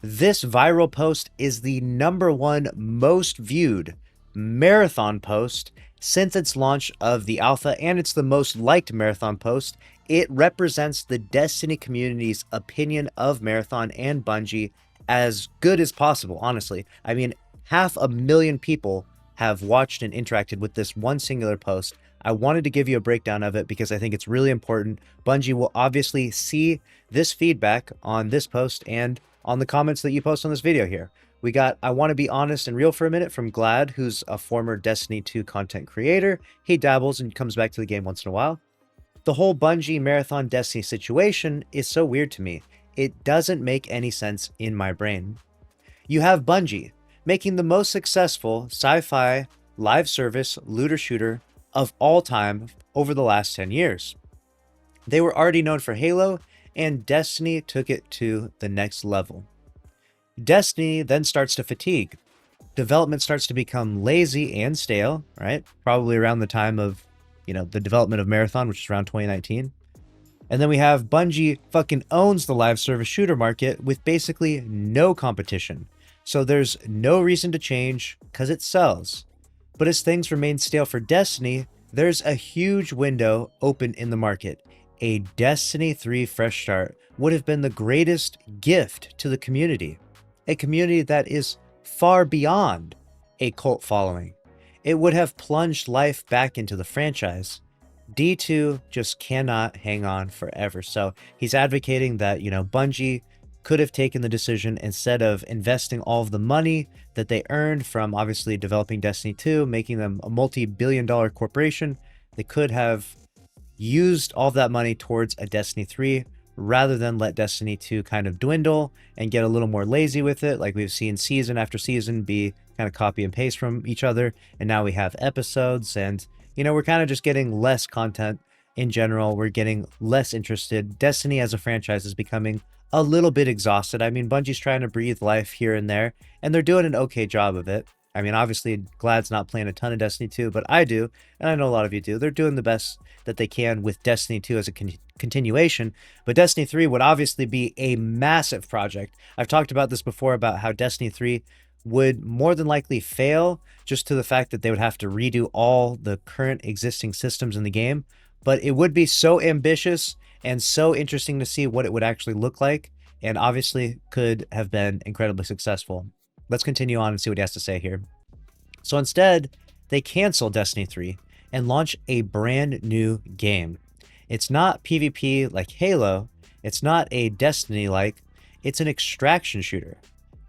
This viral post is the #1 most viewed marathon post since its launch of the alpha, and it's the most liked marathon post. It represents the Destiny community's opinion of Marathon and Bungie as good as possible, honestly. I mean, 500,000 people have watched and interacted with this one singular post. I wanted to give you a breakdown of it because I think it's really important. Bungie will obviously see this feedback on this post and on the comments that you post on this video here. We got I Want to Be Honest and Real for a Minute from Glad, who's a former Destiny 2 content creator. He dabbles and comes back to the game once in a while. The whole Bungie Marathon Destiny situation is so weird to me. It doesn't make any sense in my brain. You have Bungie making the most successful sci-fi live service looter shooter of all time over the last 10 years. They were already known for Halo, and Destiny took it to the next level. Destiny then starts to fatigue. Development starts to become lazy and stale, right? Probably around the time of, the development of Marathon, which is around 2019. And then we have Bungie fucking owns the live service shooter market with basically no competition. So there's no reason to change because it sells. But as things remain stale for Destiny, there's a huge window open in the market. A Destiny 3 fresh start would have been the greatest gift to the community. A community that is far beyond a cult following. It would have plunged life back into the franchise. D2 just cannot hang on forever. So he's advocating that, Bungie could have taken the decision, instead of investing all of the money that they earned from obviously developing Destiny 2, making them a multi-billion-dollar corporation, they could have used all of that money towards a Destiny 3 rather than let Destiny 2 kind of dwindle and get a little more lazy with it, like we've seen season after season be kind of copy and paste from each other. And now we have episodes, and we're kind of just getting less content in general. We're getting less interested. Destiny as a franchise is becoming a little bit exhausted. I mean, Bungie's trying to breathe life here and there, and they're doing an okay job of it. I mean, obviously, Glad's not playing a ton of Destiny 2, but I do, and I know a lot of you do. They're doing the best that they can with Destiny 2 as a continuation, but Destiny 3 would obviously be a massive project. I've talked about this before, about how Destiny 3 would more than likely fail just to the fact that they would have to redo all the current existing systems in the game, but it would be so ambitious and so interesting to see what it would actually look like, and obviously could have been incredibly successful. Let's continue on and see what he has to say here. So instead, they cancel Destiny 3 and launch a brand new game. It's not PvP like Halo. It's not a Destiny like. It's an extraction shooter.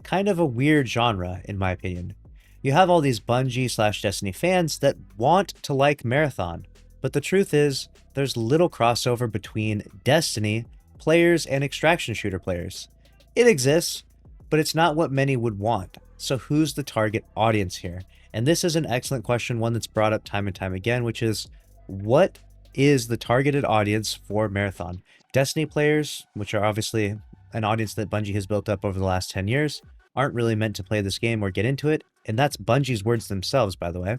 Kind of a weird genre, in my opinion. You have all these Bungie/Destiny fans that want to like Marathon, but the truth is, there's little crossover between Destiny players and extraction shooter players. It exists, but it's not what many would want. So who's the target audience here? And this is an excellent question, one that's brought up time and time again, which is, what is the targeted audience for Marathon? Destiny players, which are obviously an audience that Bungie has built up over the last 10 years, aren't really meant to play this game or get into it. And that's Bungie's words themselves, by the way.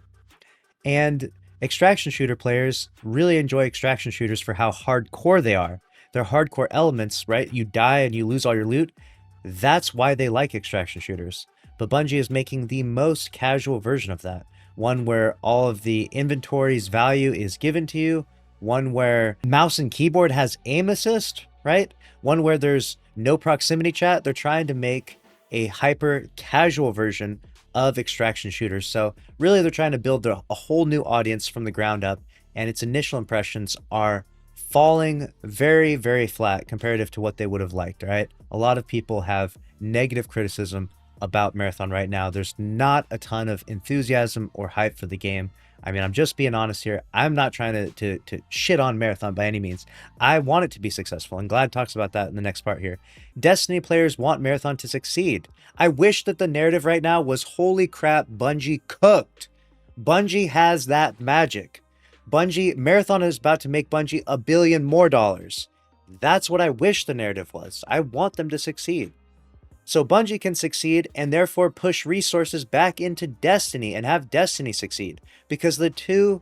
And extraction shooter players really enjoy extraction shooters for how hardcore they are. They're hardcore elements, right? You die and you lose all your loot. That's why they like extraction shooters. But Bungie is making the most casual version of that. One where all of the inventory's value is given to you. One where mouse and keyboard has aim assist, right? One where there's no proximity chat. They're trying to make a hyper casual version of extraction shooters. So really they're trying to build a whole new audience from the ground up, and its initial impressions are falling very, very flat comparative to what they would have liked, right? A lot of people have negative criticism about Marathon right now. There's not a ton of enthusiasm or hype for the game. I mean, I'm just being honest here. I'm not trying to shit on Marathon by any means. I want it to be successful, and Glad talks about that in the next part here. Destiny players want Marathon to succeed. I wish that the narrative right now was, holy crap, Bungie cooked. Bungie has that magic. Marathon is about to make Bungie $1 billion more. That's what I wish the narrative was. I want them to succeed. So Bungie can succeed and therefore push resources back into Destiny and have Destiny succeed, because the two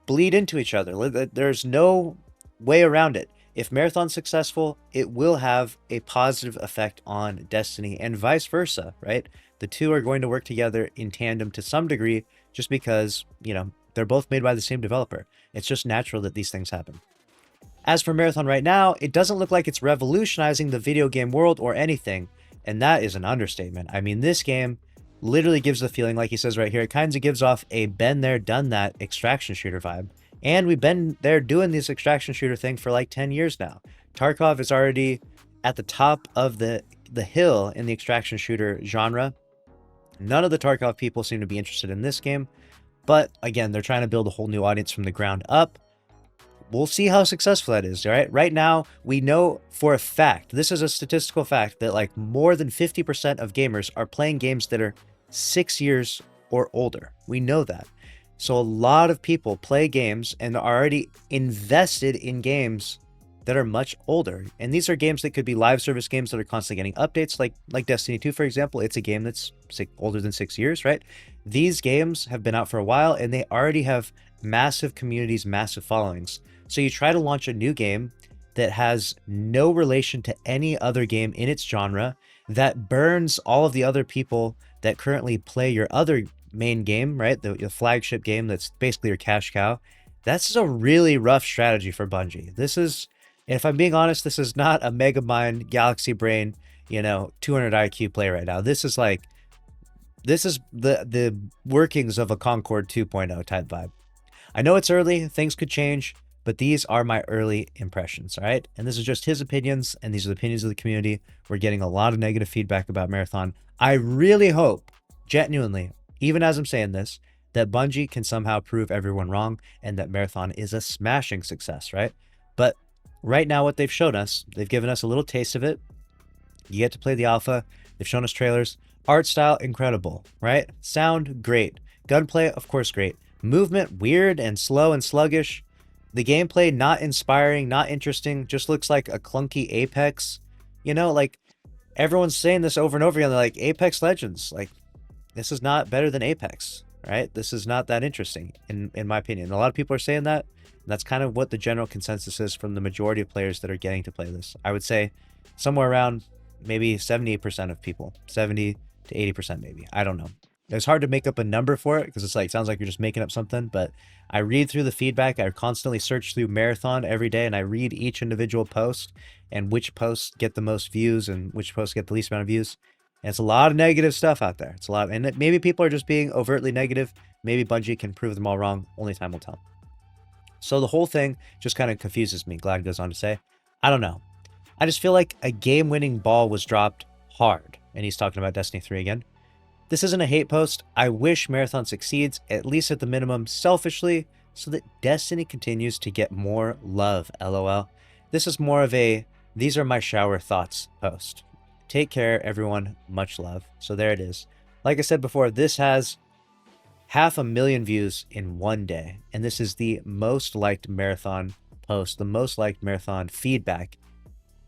bleed into each other. There's no way around it. If Marathon's successful, it will have a positive effect on Destiny and vice versa, right? The two are going to work together in tandem to some degree just because, you know, they're both made by the same developer. It's just natural that these things happen. As for Marathon right now, it doesn't look like it's revolutionizing the video game world or anything, and that is an understatement. I mean, this game literally gives the feeling, like he says right here, it kind of gives off a been there, done that extraction shooter vibe. And we've been there doing this extraction shooter thing for like 10 years now. Tarkov is already at the top of the hill in the extraction shooter genre. None of the Tarkov people seem to be interested in this game, but again, they're trying to build a whole new audience from the ground up. We'll see how successful that is, all right? Right now, we know for a fact, this is a statistical fact, that like more than 50% of gamers are playing games that are 6 years or older. We know that. So a lot of people play games and are already invested in games that are much older. And these are games that could be live service games that are constantly getting updates, like Destiny 2, for example. It's a game that's older than 6 years, right? These games have been out for a while and they already have massive communities, massive followings. So you try to launch a new game that has no relation to any other game in its genre, that burns all of the other people that currently play your other main game, right? The flagship game that's basically your cash cow. That's a really rough strategy for Bungie. This is, if I'm being honest, this is not a Megamind, Galaxy Brain, you know, 200 IQ play right now. This is like, this is the workings of a Concord 2.0 type vibe. I know it's early, things could change, but these are my early impressions, all right? And this is just his opinions, and these are the opinions of the community. We're getting a lot of negative feedback about Marathon. I really hope, genuinely, even as I'm saying this, that Bungie can somehow prove everyone wrong and that Marathon is a smashing success, right? But right now, what they've shown us, they've given us a little taste of it. You get to play the alpha. They've shown us trailers. Art style, incredible, right? Sound, great. Gunplay, of course, great. Movement, weird and slow and sluggish. The gameplay, not inspiring, not interesting, just looks like a clunky Apex. You know, like, everyone's saying this over and over again. They're like, Apex Legends, like, this is not better than Apex, right? This is not that interesting, in my opinion. A lot of people are saying that. And that's kind of what the general consensus is from the majority of players that are getting to play this. I would say somewhere around maybe 78% of people, 70 to 80% maybe. I don't know. It's hard to make up a number for it because it's like, sounds like you're just making up something, but I read through the feedback. I constantly search through Marathon every day and I read each individual post and which posts get the most views and which posts get the least amount of views. And it's a lot of negative stuff out there. It's a lot, and maybe people are just being overtly negative. Maybe Bungie can prove them all wrong. Only time will tell. So the whole thing just kind of confuses me. Glad goes on to say, I don't know. I just feel like a game-winning ball was dropped hard. And he's talking about Destiny 3 again. This isn't a hate post. I wish Marathon succeeds, at least at the minimum, selfishly, so that Destiny continues to get more love, lol. This is more of a, these are my shower thoughts post. Take care, everyone. Much love. So there it is. Like I said before, this has 500,000 views in one day. And this is the most liked Marathon post, the most liked Marathon feedback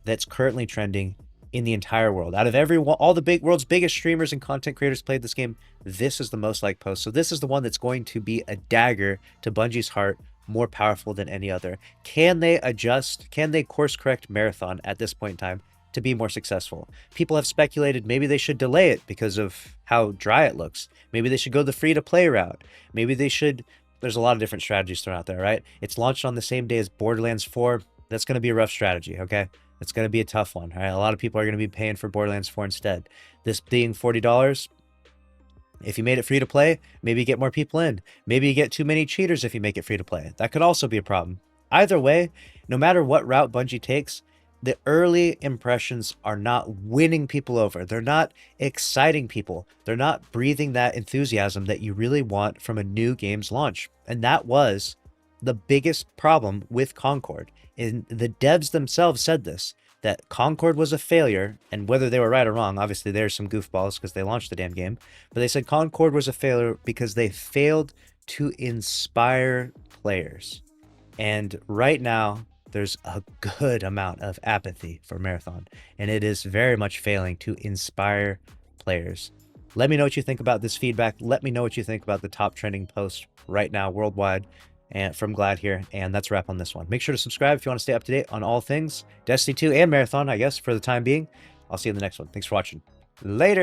that's currently trending in the entire world. Out of all the world's biggest streamers and content creators played this game, this is the most liked post. So this is the one that's going to be a dagger to Bungie's heart, more powerful than any other. Can they adjust? Can they course correct Marathon at this point in time to be more successful? People have speculated maybe they should delay it because of how dry it looks. Maybe they should go the free-to-play route. Maybe they should... There's a lot of different strategies thrown out there, right? It's launched on the same day as Borderlands 4. That's going to be a rough strategy, okay? It's going to be a tough one, all right? A lot of people are going to be paying for Borderlands 4 instead. This being $40, if you made it free to play, maybe you get more people in. Maybe you get too many cheaters if you make it free to play. That could also be a problem. Either way, no matter what route Bungie takes, the early impressions are not winning people over. They're not exciting people. They're not breathing that enthusiasm that you really want from a new game's launch. And that was the biggest problem with Concord. And the devs themselves said this, that Concord was a failure, and whether they were right or wrong, obviously there's some goofballs because they launched the damn game, but they said Concord was a failure because they failed to inspire players. And right now, there's a good amount of apathy for Marathon, and it is very much failing to inspire players. Let me know what you think about this feedback. Let me know what you think about the top trending post right now worldwide. and from Glad here, and that's a wrap on this one. Make sure to subscribe if you want to stay up to date on all things Destiny 2 and Marathon, I guess, for the time being. I'll see you in the next one. Thanks for watching. Later!